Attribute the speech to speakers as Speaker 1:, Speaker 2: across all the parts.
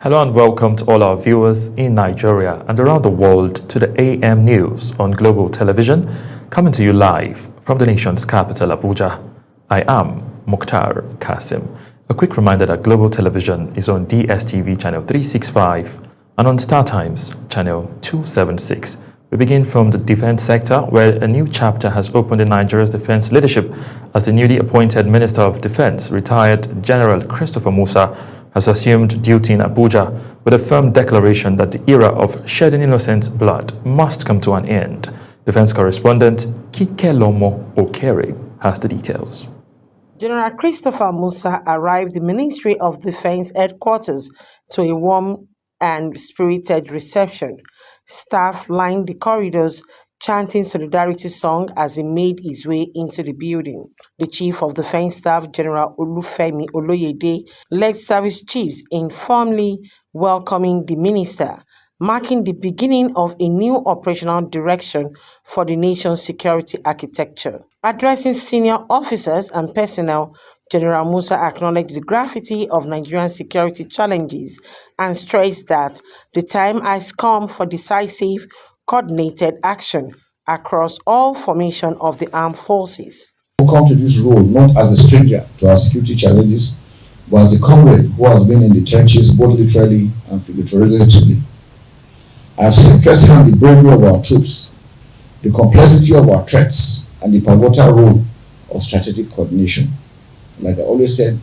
Speaker 1: Hello and welcome to all our viewers in Nigeria and around the world to the AM News on Global Television, coming to you live from the nation's capital, Abuja. I am Mukhtar Kasim. A quick reminder that Global Television is on DSTV channel 365 and on StarTimes channel 276. We begin from the defense sector, where a new chapter has opened in Nigeria's defense leadership as the newly appointed Minister of Defense, retired General Christopher Musa, has assumed duty in Abuja with a firm declaration that the era of shedding innocent blood must come to an end. Defense correspondent Kike Lomo Okere has the details.
Speaker 2: General Christopher Musa arrived the Ministry of Defense headquarters to a warm and spirited reception. Staff lined the corridors, chanting solidarity song as he made his way into the building. The Chief of Defense Staff, General Olufemi Oloyede, led service chiefs in formally welcoming the minister, marking the beginning of a new operational direction for the nation's security architecture. Addressing senior officers and personnel, General Musa acknowledged the gravity of Nigerian security challenges and stressed that the time has come for decisive, coordinated action across all formations of the armed forces.
Speaker 3: I come to this role not as a stranger to our security challenges, but as a comrade who has been in the trenches both literally and figuratively. I have seen firsthand the bravery of our troops, the complexity of our threats, and the pivotal role of strategic coordination. Like I always said,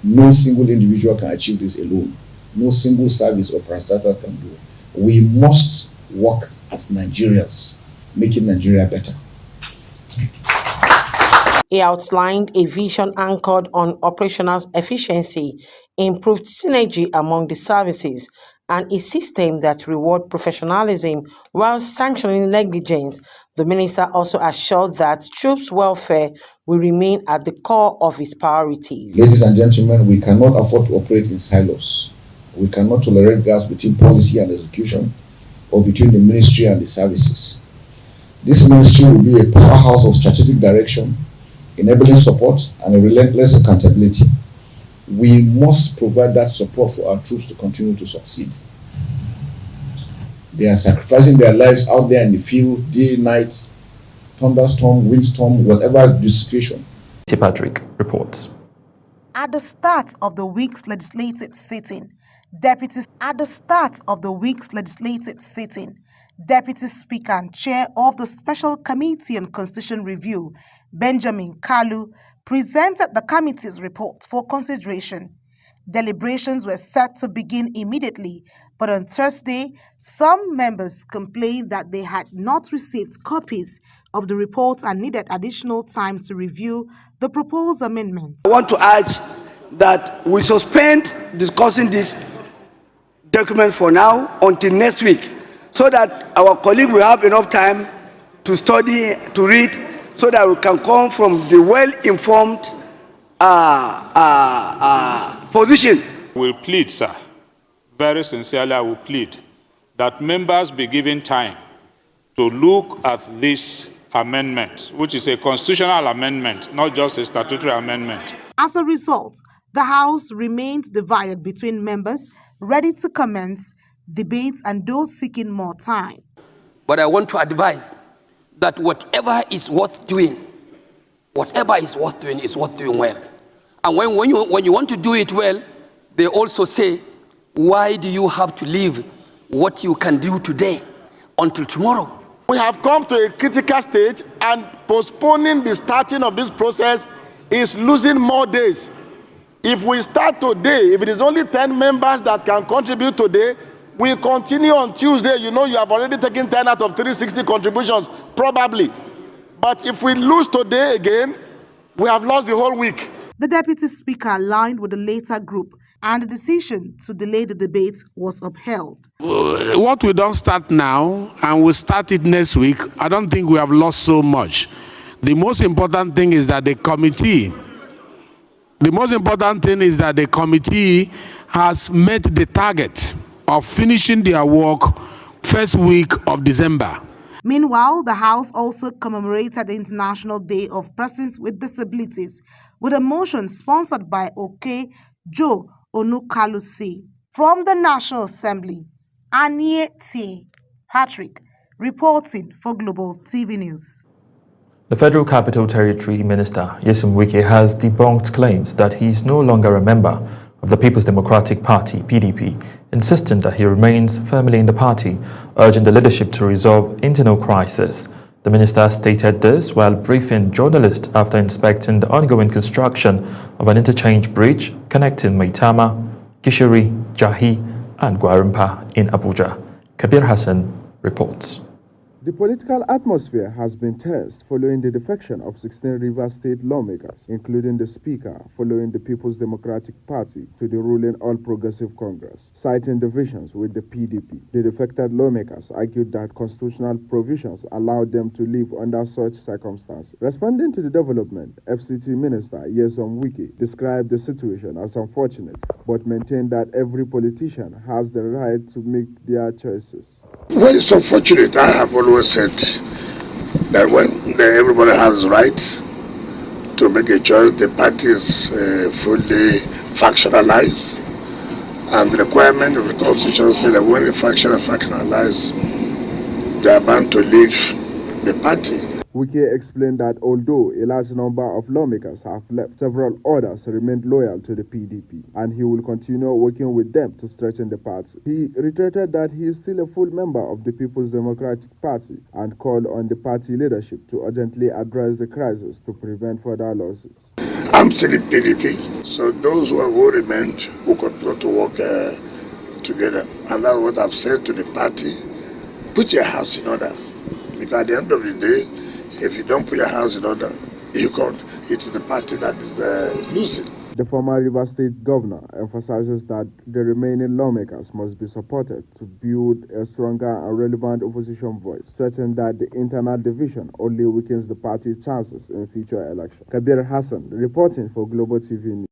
Speaker 3: no single individual can achieve this alone. No single service or parastatal can do it. We must work as Nigerians, making Nigeria better.
Speaker 2: He outlined a vision anchored on operational efficiency, improved synergy among the services, and a system that rewards professionalism while sanctioning negligence. The minister also assured that troops' welfare will remain at the core of his priorities.
Speaker 3: Ladies and gentlemen, we cannot afford to operate in silos. We cannot tolerate gaps between policy and execution, or between the ministry and the services. This ministry will be a powerhouse of strategic direction, enabling support, and a relentless accountability. We must provide that support for our troops to continue to succeed. They are sacrificing their lives out there in the field, day, night, thunderstorm, windstorm, whatever the situation.
Speaker 1: T. Patrick reports.
Speaker 4: At the start of the week's legislative sitting, Deputy Speaker and Chair of the Special Committee on Constitution Review, Benjamin Kalu, presented the committee's report for consideration. Deliberations were set to begin immediately, but on Thursday, some members complained that they had not received copies of the report and needed additional time to review the proposed amendments.
Speaker 5: I want to urge that we suspend discussing this document for now until next week, so that our colleague will have enough time to study, to read, so that we can come from the well-informed position.
Speaker 6: We'll plead, sir, very sincerely I will plead, that members be given time to look at this amendment, which is a constitutional amendment, not just a statutory amendment.
Speaker 4: As a result, the House remained divided between members ready to commence debates and those seeking more time.
Speaker 7: But I want to advise that whatever is worth doing is worth doing well. And when you want to do it well, they also say, why do you have to leave what you can do today until tomorrow?
Speaker 8: We have come to a critical stage, and postponing the starting of this process is losing more days. If we start today, if it is only 10 members that can contribute today, we continue on Tuesday. You know, you have already taken 10 out of 360 contributions, probably. But if we lose today again, we have lost the whole week.
Speaker 4: The Deputy Speaker aligned with the later group, and the decision to delay the debate was upheld.
Speaker 9: What we don't start now, and we start it next week, I don't think we have lost so much. The most important thing is that the committee has met the target of finishing their work first week of December.
Speaker 4: Meanwhile, the House also commemorated the International Day of Persons with Disabilities with a motion sponsored by Oke Joe Onukalusi. From the National Assembly, Anie T. Patrick, reporting for Global TV News.
Speaker 1: The Federal Capital Territory Minister, Nyesom Wike, has debunked claims that he is no longer a member of the People's Democratic Party, PDP, insisting that he remains firmly in the party, urging the leadership to resolve internal crisis. The minister stated this while briefing journalists after inspecting the ongoing construction of an interchange bridge connecting Maitama, Gishiri, Jahi, and Gwarimpa in Abuja. Kabir Hassan reports.
Speaker 10: The political atmosphere has been tense following the defection of 16 Rivers State lawmakers, including the Speaker, following the People's Democratic Party to the ruling All Progressive Congress. Citing divisions with the PDP, the defected lawmakers argued that constitutional provisions allowed them to live under such circumstances. Responding to the development, FCT Minister Nyesom Wike described the situation as unfortunate, but maintained that every politician has the right to make their choices.
Speaker 11: Well, it's unfortunate. I have always said that when everybody has the right to make a choice, the party is fully factionalized. And the requirement of the Constitution says that when the faction is factionalized, they are bound to leave the party.
Speaker 10: Wike explained that although a large number of lawmakers have left, several others remained loyal to the PDP, and he will continue working with them to strengthen the party. He reiterated that he is still a full member of the People's Democratic Party and called on the party leadership to urgently address the crisis to prevent further losses.
Speaker 11: I'm still in PDP, so those who have remained who continue to work together, and that's what I've said to the party: put your house in order, because at the end of the day, if you don't put your house in order, it's the party that is losing.
Speaker 10: The former Rivers State governor emphasizes that the remaining lawmakers must be supported to build a stronger and relevant opposition voice, stressing that the internal division only weakens the party's chances in future elections. Kabir Hassan, reporting for Global TV News.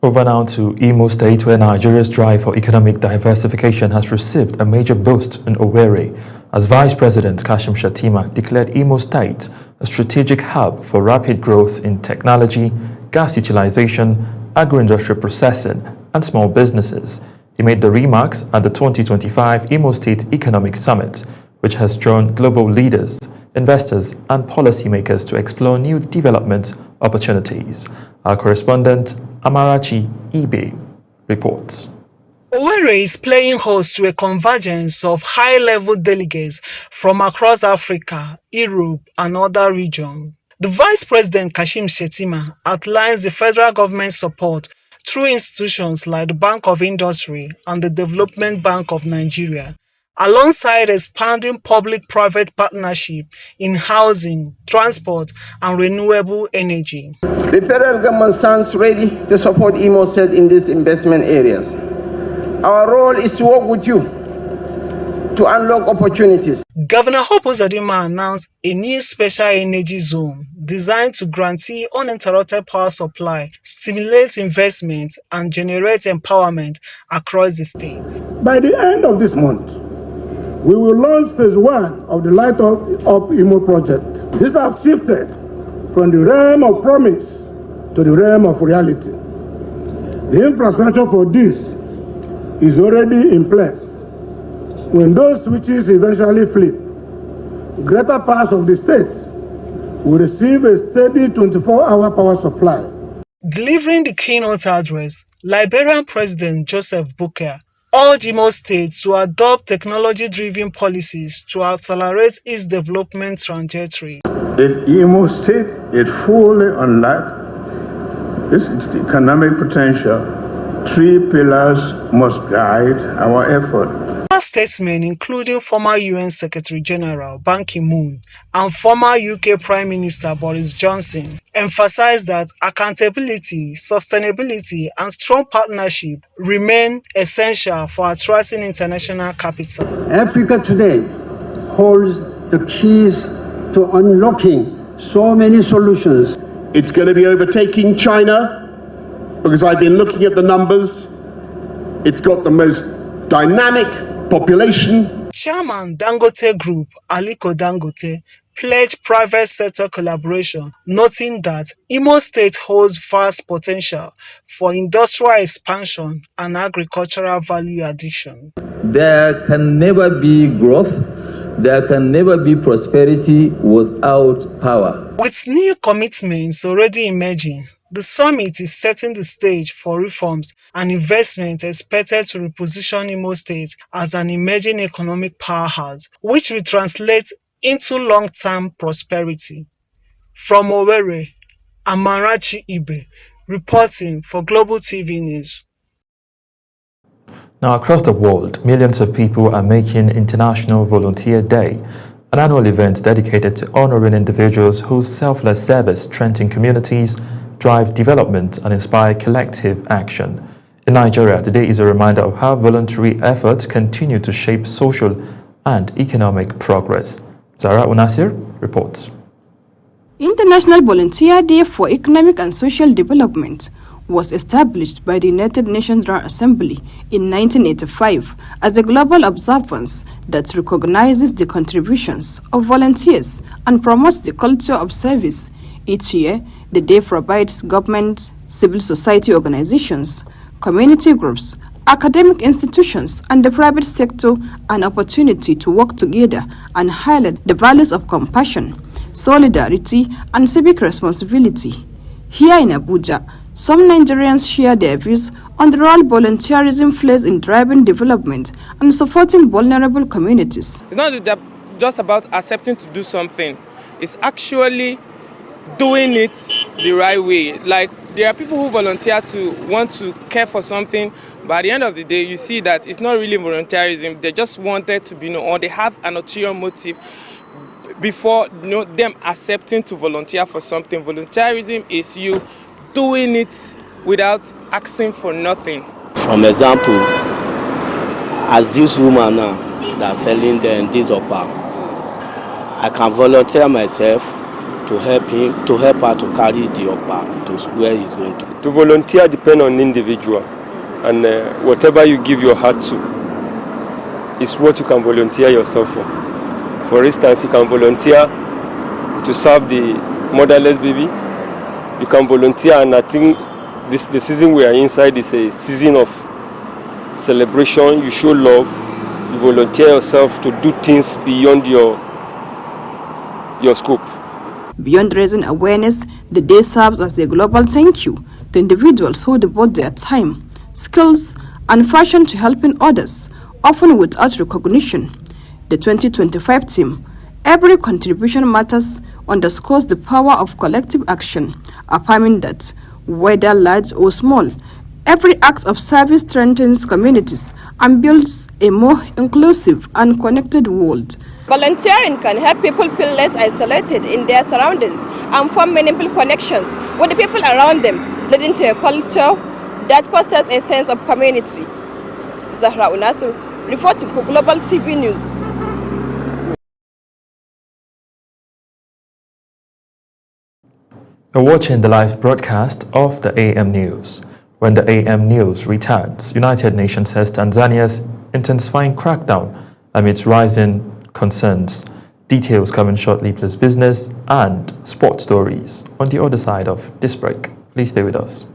Speaker 1: Over now to Imo State, where Nigeria's drive for economic diversification has received a major boost in Owerri, as Vice President Kashim Shettima declared Imo State a strategic hub for rapid growth in technology, gas utilization, agro-industrial processing, and small businesses. He made the remarks at the 2025 Imo State Economic Summit, which has drawn global leaders, investors, and policymakers to explore new development opportunities. Our correspondent, Amarachi Ibe, reports.
Speaker 12: Owerri is playing host to a convergence of high-level delegates from across Africa, Europe, and other regions. The Vice President Kashim Shettima outlines the federal government's support through institutions like the Bank of Industry and the Development Bank of Nigeria, alongside expanding public-private partnership in housing, transport, and renewable energy.
Speaker 13: The federal government stands ready to support Imo State in these investment areas. Our role is to work with you to unlock opportunities.
Speaker 12: Governor Hope Uzodinma announced a new special energy zone designed to guarantee uninterrupted power supply, stimulate investment, and generate empowerment across the state.
Speaker 14: By the end of this month, we will launch phase 1 of the Light Up Imo project. This has shifted from the realm of promise to the realm of reality. The infrastructure for this is already in place. When those switches eventually flip, greater parts of the state will receive a steady 24-hour power supply.
Speaker 12: Delivering the keynote address, Liberian President Joseph Boakai urged Imo State to adopt technology-driven policies to accelerate its development trajectory.
Speaker 15: If Imo State is fully unlocked its economic potential, 3 pillars must guide our effort.
Speaker 12: Statesmen, including former UN Secretary General Ban Ki-moon and former UK Prime Minister Boris Johnson, emphasized that accountability, sustainability, and strong partnership remain essential for attracting international capital.
Speaker 16: Africa today holds the keys to unlocking so many solutions.
Speaker 17: It's going to be overtaking China, because I've been looking at the numbers. It's got the most dynamic population.
Speaker 12: Chairman Dangote Group, Aliko Dangote, pledged private sector collaboration, noting that Imo State holds vast potential for industrial expansion and agricultural value addition.
Speaker 18: There can never be growth, there can never be prosperity without power.
Speaker 12: With new commitments already emerging, the summit is setting the stage for reforms and investment expected to reposition Imo State as an emerging economic powerhouse, which will translate into long-term prosperity. From Owerri, Amarachi Ibe, reporting for Global TV News.
Speaker 1: Now, across the world, millions of people are making International Volunteer Day, an annual event dedicated to honoring individuals whose selfless service strengthens communities, drive development, and inspire collective action. In Nigeria, today is a reminder of how voluntary efforts continue to shape social and economic progress. Zara Unasir reports.
Speaker 19: International Volunteer Day for Economic and Social Development was established by the United Nations General Assembly in 1985 as a global observance that recognizes the contributions of volunteers and promotes the culture of service. Each year, the day provides governments, civil society organizations, community groups, academic institutions, and the private sector an opportunity to work together and highlight the values of compassion, solidarity, and civic responsibility. Here in Abuja, some Nigerians share their views on the role volunteerism plays in driving development and supporting vulnerable communities.
Speaker 20: It's not just about accepting to do something. It's actually doing it the right way. Like, there are people who volunteer to want to care for something, but at the end of the day, you see that it's not really volunteerism. They just wanted to be known, or they have an ulterior motive before them accepting to volunteer for something. Volunteerism is you doing it without asking for nothing.
Speaker 21: From example, as this woman now that's selling this okpa, I can volunteer myself to help her to carry the okpa to where he's going to.
Speaker 22: To volunteer depends on individual, and whatever you give your heart to is what you can volunteer yourself for. For instance, you can volunteer to serve the motherless baby. You can volunteer, and I think the season we are inside is a season of celebration. You show love, you volunteer yourself to do things beyond your scope.
Speaker 19: Beyond raising awareness, the day serves as a global thank you to individuals who devote their time, skills, and passion to helping others, often without recognition. The 2025 theme, "Every Contribution Matters," underscores the power of collective action, affirming that, whether large or small, every act of service strengthens communities and builds a more inclusive and connected world.
Speaker 23: Volunteering can help people feel less isolated in their surroundings and form meaningful connections with the people around them, leading to a culture that fosters a sense of community. Zahra Unasir, reporting for Global TV News.
Speaker 1: You're watching the live broadcast of the AM News. When the AM News returns, United Nations says Tanzania's intensifying crackdown amidst rising concerns. Details coming shortly, plus business and sports stories on the other side of this break. Please stay with us.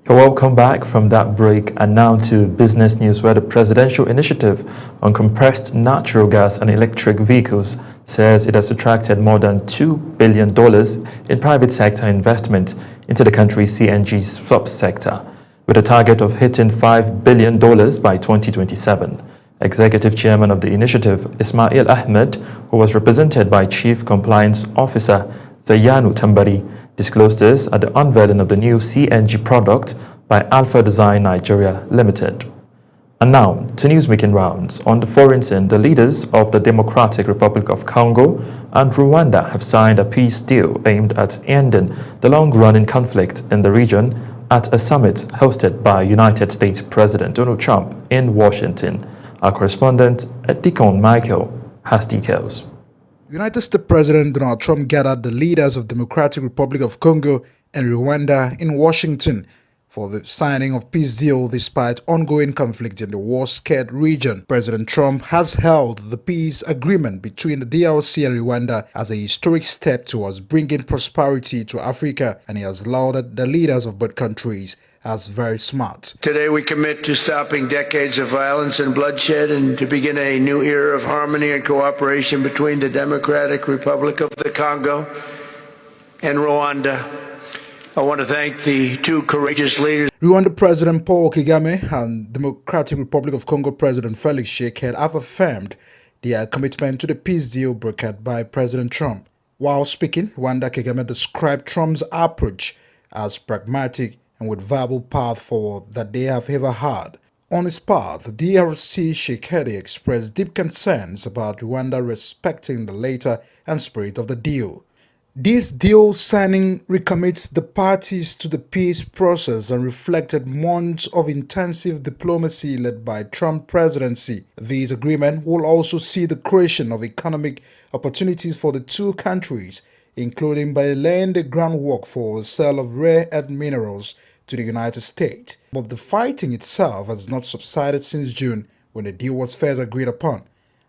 Speaker 1: Welcome back from that break, and now to business news, where the Presidential Initiative on Compressed Natural Gas and Electric Vehicles says it has attracted more than $2 billion in private sector investment into the country's CNG subsector, with a target of hitting $5 billion by 2027. Executive Chairman of the initiative, Ismail Ahmed, who was represented by Chief Compliance Officer Zayanu Tambari, disclosed this at the unveiling of the new CNG product by Alpha Design Nigeria Limited. And now, to news making rounds. On the foreign scene, the leaders of the Democratic Republic of Congo and Rwanda have signed a peace deal aimed at ending the long-running conflict in the region at a summit hosted by United States President Donald Trump in Washington. Our correspondent, Dikon Michael, has details.
Speaker 2: United States President Donald Trump gathered the leaders of Democratic Republic of Congo and Rwanda in Washington for the signing of peace deal despite ongoing conflict in the war-scared region. President Trump has hailed the peace agreement between the DRC and Rwanda as a historic step towards bringing prosperity to Africa, and he has lauded the leaders of both countries as very smart.
Speaker 3: Today we commit to stopping decades of violence and bloodshed and to begin a new era of harmony and cooperation between the Democratic Republic of the Congo and Rwanda. I want to thank the two courageous leaders.
Speaker 2: Rwanda President Paul Kagame and Democratic Republic of Congo President Felix Tshisekedi have affirmed their commitment to the peace deal brokered by President Trump. While speaking, Rwanda Kagame described Trump's approach as pragmatic and with viable path forward that they have ever had. On his part, the DRC Tshisekedi expressed deep concerns about Rwanda respecting the letter and spirit of the deal. This deal signing recommits the parties to the peace process and reflected months of intensive diplomacy led by Trump presidency. This agreement will also see the creation of economic opportunities for the two countries, including by laying the groundwork for the sale of rare earth minerals to the United States. But the fighting itself has not subsided since June, when the deal was first agreed upon.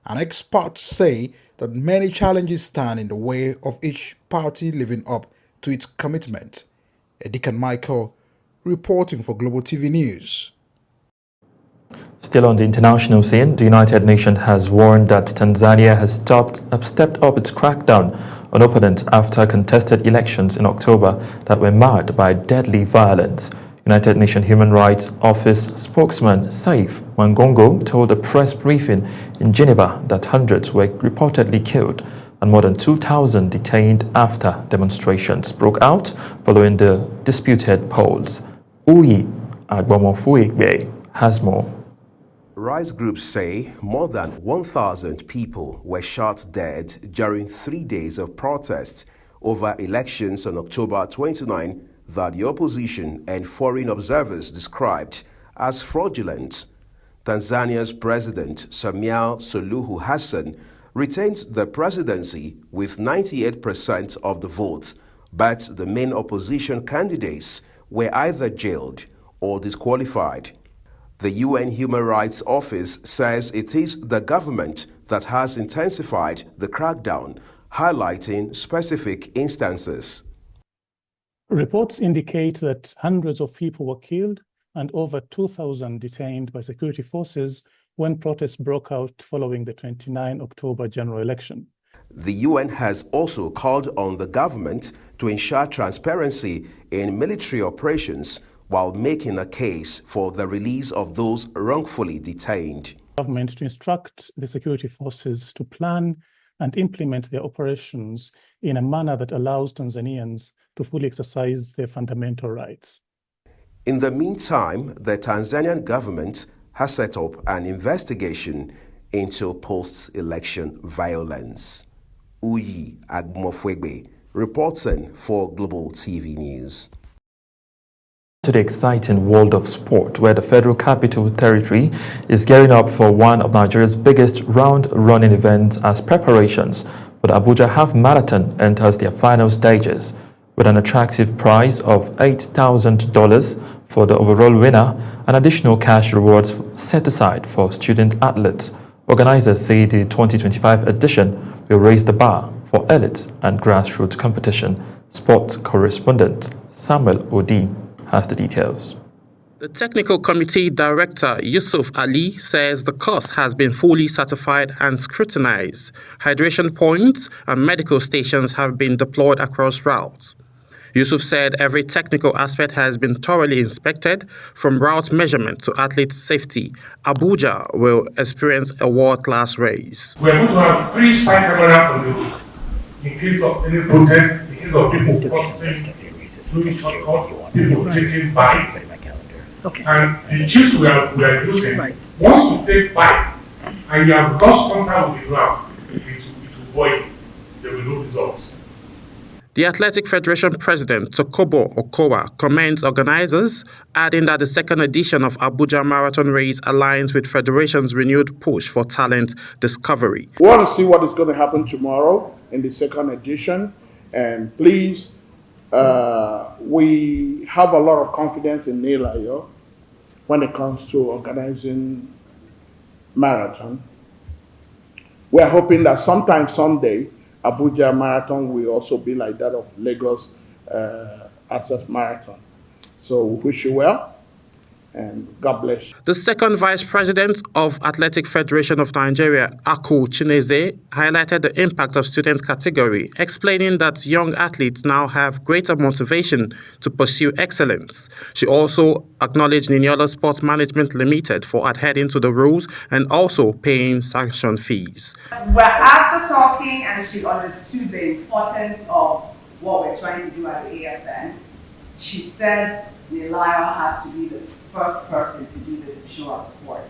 Speaker 2: And experts say that many challenges stand in the way of each party living up to its commitment. Edikan Michael, reporting for Global TV News.
Speaker 1: Still on the international scene, the United Nations has warned that Tanzania has stepped up its crackdown on opponents after contested elections in October that were marred by deadly violence. United Nations Human Rights Office spokesman Saif Wangongo told a press briefing in Geneva that hundreds were reportedly killed and more than 2,000 detained after demonstrations broke out following the disputed polls. Uyi Agbomofuigbe has more.
Speaker 5: Rights groups say more than 1,000 people were shot dead during 3 days of protests over elections on October 29 that the opposition and foreign observers described as fraudulent. Tanzania's President Samia Suluhu Hassan retained the presidency with 98% of the votes, but the main opposition candidates were either jailed or disqualified. The UN Human Rights Office says it is the government that has intensified the crackdown, highlighting specific instances.
Speaker 24: Reports indicate that hundreds of people were killed and over 2,000 detained by security forces when protests broke out following the 29 October general election.
Speaker 5: The UN has also called on the government to ensure transparency in military operations while making a case for the release of those wrongfully detained.
Speaker 24: Government to instruct the security forces to plan and implement their operations in a manner that allows Tanzanians to fully exercise their fundamental rights.
Speaker 5: In the meantime, the Tanzanian government has set up an investigation into post-election violence. Uyi Agbomofuigbe, reporting for Global TV News.
Speaker 1: To the exciting world of sport, where the Federal Capital Territory is gearing up for one of Nigeria's biggest round-running events as preparations for the Abuja Half Marathon enters their final stages, with an attractive prize of $8,000 for the overall winner and additional cash rewards set aside for student athletes. Organizers say the 2025 edition will raise the bar for elite and grassroots competition. Sports correspondent Samuel Odi has the details.
Speaker 25: The Technical Committee Director Yusuf Ali says the course has been fully certified and scrutinized. Hydration points and medical stations have been deployed across routes. Yusuf said every technical aspect has been thoroughly inspected, from route measurement to athlete safety. Abuja will experience a world-class race.
Speaker 26: We are going to have 3 spy cameras on the road in case of any protest, in case of people crossing, doing shortcut, people taking bike. Okay. And the chips we are using, once you take bike and you have lost contact with the ground, it will void. There will be no results.
Speaker 25: The Athletic Federation President, Tokobo Okowa, commends organizers, adding that the second edition of Abuja Marathon Race aligns with Federation's renewed push for talent discovery.
Speaker 14: We want to see what is going to happen tomorrow in the second edition, and please, we have a lot of confidence in Nilayo when it comes to organizing marathon. We are hoping that someday, Abuja Marathon will also be like that of Lagos Access Marathon. So we wish you well, and God bless you.
Speaker 25: The second Vice President of Athletic Federation of Nigeria, Aku Chineze, highlighted the impact of student category, explaining that young athletes now have greater motivation to pursue excellence. She also acknowledged Niniola Sports Management Limited for adhering to the rules and also paying sanction fees.
Speaker 4: We're after talking, and she understood the importance of what we're trying to do at the AFN. She said Nilayo has to be the first person to do this to show our support.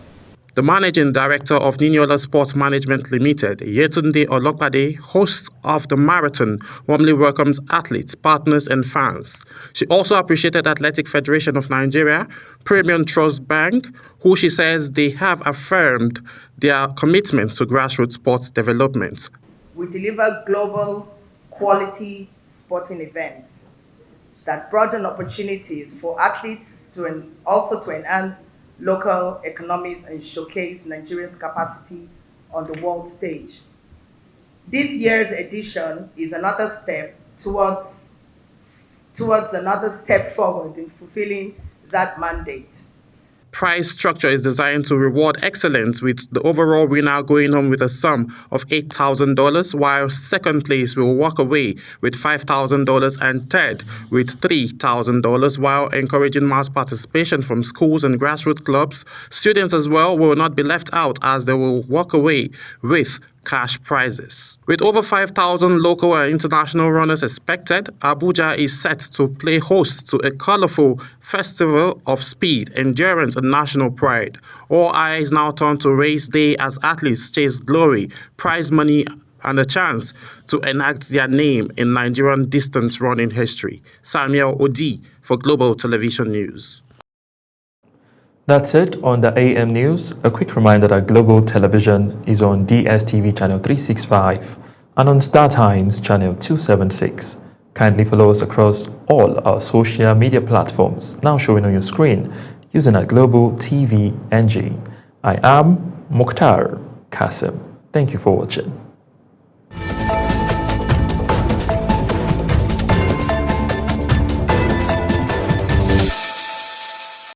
Speaker 25: The managing director of Niniola Sports Management Limited, Yetunde Olopade, host of the marathon, warmly welcomes athletes, partners and fans. She also appreciated Athletic Federation of Nigeria, Premium Trust Bank, who she says they have affirmed their commitment to grassroots sports development.
Speaker 4: We deliver global quality sporting events that broaden opportunities for athletes also to enhance local economies and showcase Nigeria's capacity on the world stage. This year's edition is another step towards another step forward in fulfilling that mandate.
Speaker 25: Prize structure is designed to reward excellence, with the overall winner going home with a sum of $8,000, while second place will walk away with $5,000 and third with $3,000, while encouraging mass participation from schools and grassroots clubs. Students as well will not be left out, as they will walk away with cash prizes. With over 5,000 local and international runners expected, Abuja is set to play host to a colorful festival of speed, endurance and national pride. All eyes now turn to race day as athletes chase glory, prize money and a chance to enact their name in Nigerian distance running history. Samuel Odi for Global Television News.
Speaker 1: That's it on the AM News. A quick reminder that Global Television is on DSTV channel 365 and on Star Times channel 276. Kindly follow us across all our social media platforms now showing on your screen using our Global TV NG. I am Mukhtar Kasim. Thank you for watching.